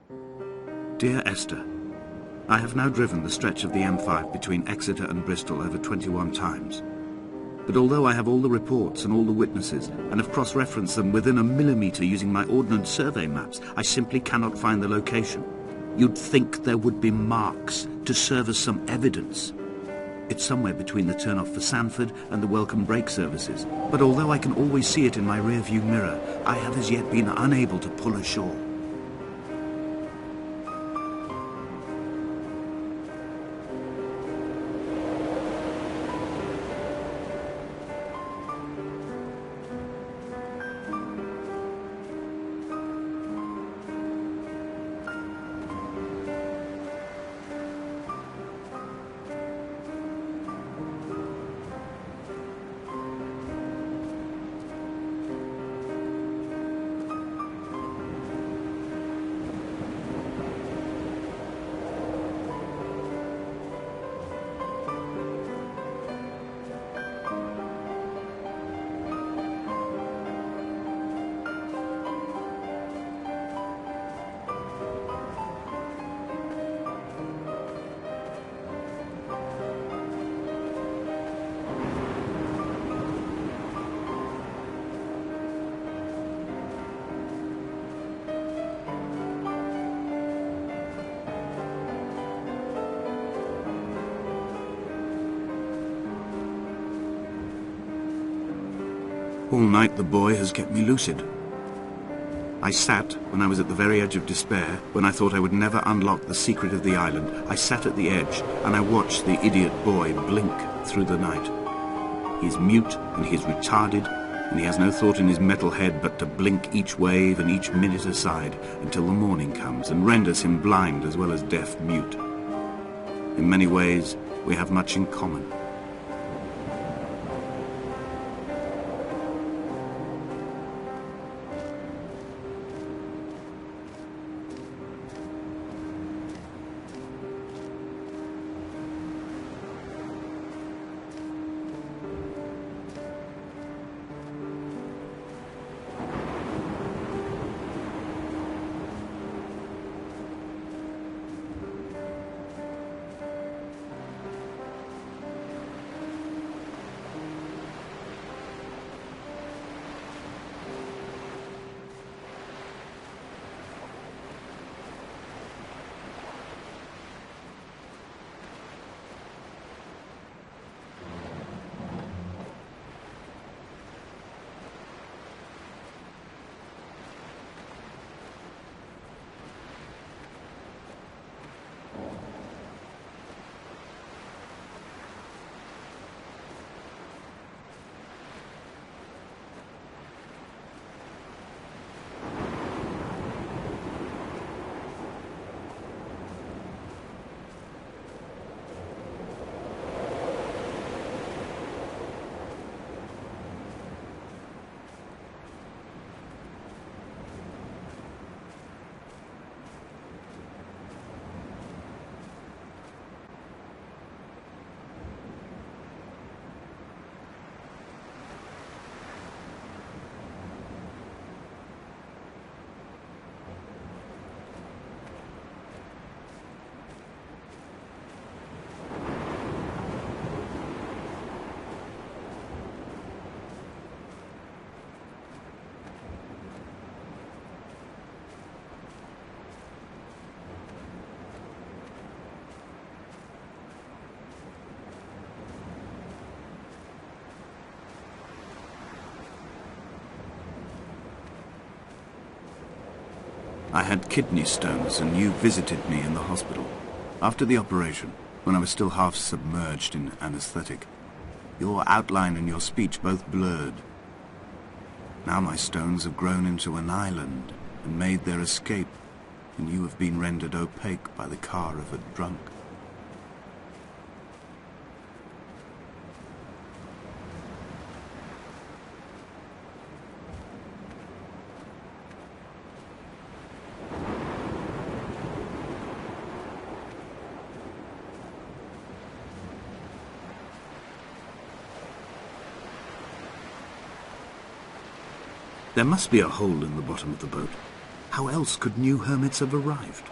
Dear Esther, I have now driven the stretch of the M5 between Exeter and Bristol over 21 times. But although I have all the reports and all the witnesses, and have cross-referenced them within a millimetre using my Ordnance Survey maps, I simply cannot find the location. You'd think there would be marks to serve as some evidence. It's somewhere between the turn-off for Sanford and the welcome brake services. But although I can always see it in my rear-view mirror, I have as yet been unable to pull ashore. All night the boy has kept me lucid. I sat, when I was at the very edge of despair, when I thought I would never unlock the secret of the island, I sat at the edge and I watched the idiot boy blink through the night. He's mute and he's retarded, and he has no thought in his metal head but to blink each wave and each minute aside until the morning comes and renders him blind as well as deaf-mute. In many ways, we have much in common. I had kidney stones and you visited me in the hospital. After the operation, when I was still half submerged in anesthetic, your outline and your speech both blurred. Now my stones have grown into an island and made their escape, and you have been rendered opaque by the car of a drunk. There must be a hole in the bottom of the boat. How else could new hermits have arrived?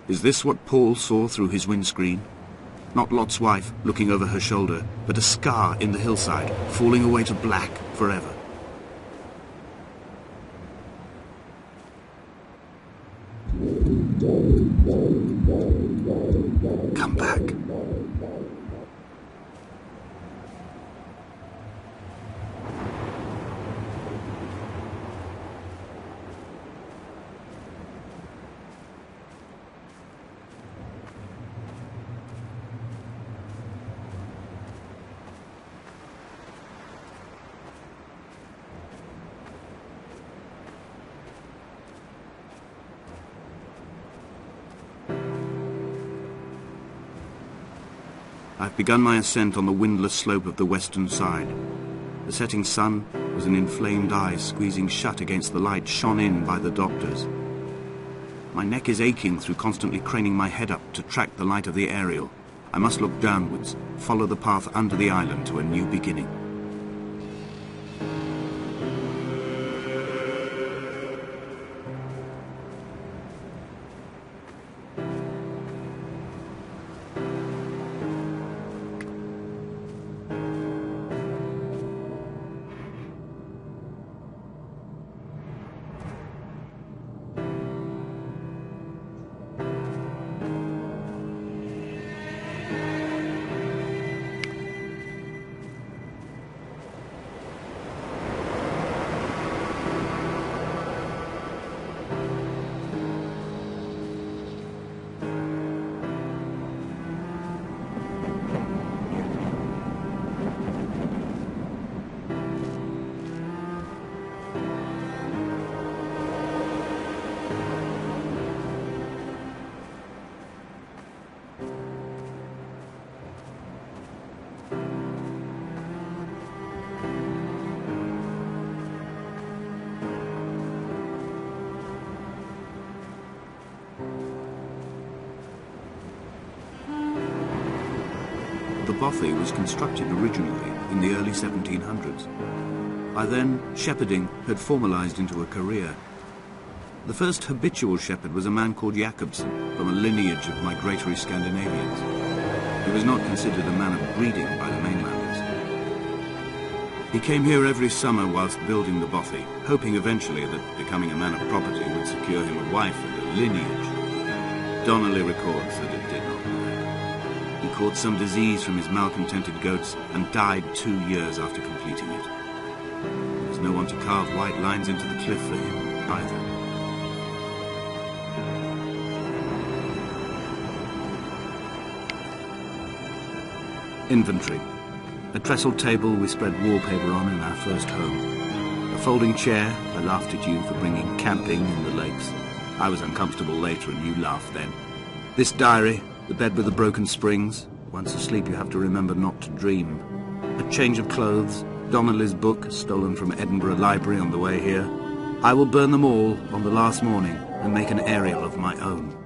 Is this what Paul saw through his windscreen? Not Lot's wife looking over her shoulder, but a scar in the hillside, falling away to black forever. Come back. I've begun my ascent on the windless slope of the western side. The setting sun was an inflamed eye squeezing shut against the light shone in by the doctors. My neck is aching through constantly craning my head up to track the light of the aerial. I must look downwards, follow the path under the island to a new beginning. The bothy was constructed originally in the early 1700s. By then, shepherding had formalized into a career. The first habitual shepherd was a man called Jacobsen, from a lineage of migratory Scandinavians. He was not considered a man of breeding by the mainlanders. He came here every summer whilst building the bothy, hoping eventually that becoming a man of property would secure him a wife and a lineage. Donnelly records that it did not work. He caught some disease from his malcontented goats and died 2 years after completing it. There was no one to carve white lines into the cliff for him, either. Inventory. A trestle table we spread wallpaper on in our first home. A folding chair. I laughed at you for bringing camping in the lakes. I was uncomfortable later and you laughed then. This diary, the bed with the broken springs. Once asleep you have to remember not to dream. A change of clothes. Donnelly's book, stolen from Edinburgh Library on the way here. I will burn them all on the last morning and make an aerial of my own.